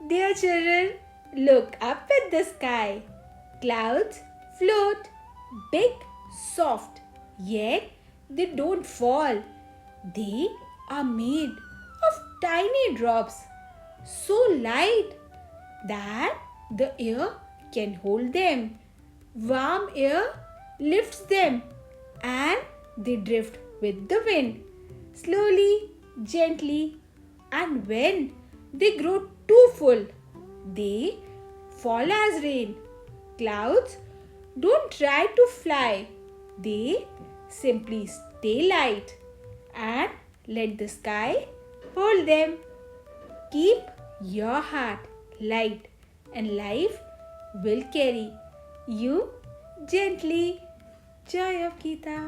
Dear children, look up at the sky. Clouds float, big, soft, yet they don't fall. They are made of tiny drops, so light that the air can hold them. Warm air lifts them and they drift with the wind, slowly, gently, and when they grow too full, they fall as rain. Clouds don't try to fly, they simply stay light and let the sky hold them. Keep your heart light and life will carry you gently. Joy of Gita.